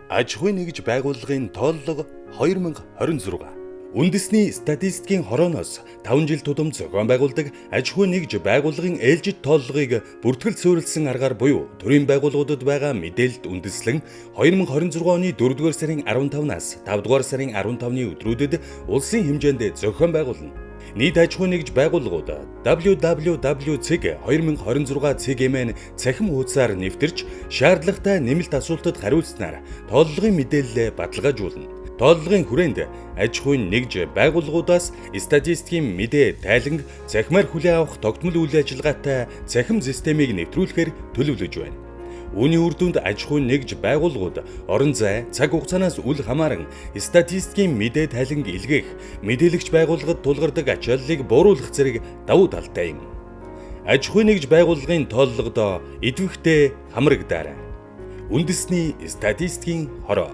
Аж ахуйн нэгж байгууллагын тооллого 2026. Үндэсний статистикийн хорооноос 5 жил тутам зохион байгуулдаг аж ахуйн нэгж байгууллагын ээлжид тооллогыг бүртгэл суурилсан аргаар буюу төрийн байгууллагуудад байгаа мэдээлэлд үндэслэн 2026 оны 4-р сарын 15-наас 5-р сарын 15-ны өдрүүдэд улсын хэмжээнд зохион байгуулна. Нийт аж ахуйн нэгж байгууллагууд www.ceg2026.cg-ийн цахим хуудасаар нэвтэрч шаардлагатай нэмэлт асуултад хариулснаар тооллогын мэдээлэлээ баталгаажуулна. Тооллогын хүрээнд аж ахуйн нэгж байгууллагуудаас статистикийн мэдээ тайланг цахимаар хүлээн авах тогтмол үйл ажиллагаатай цахим системийг нэвтрүүлэхээр төлөвлөж байна. Үүний үр дүнд аж ахуйн нэгж байгууллагууд орон зай, цаг хугацаанаас үл хамааран статистикийн мэдээ тайланг илгээх, мэдээлэгч байгууллагад тулгардаг ачааллыг бууруулах зэрэг давуу талтай юм. Аж ахуйн нэгж байгууллагын тооллогодоо идэвхтэй хамрагдаарай. Үндэсний статистикийн хороо.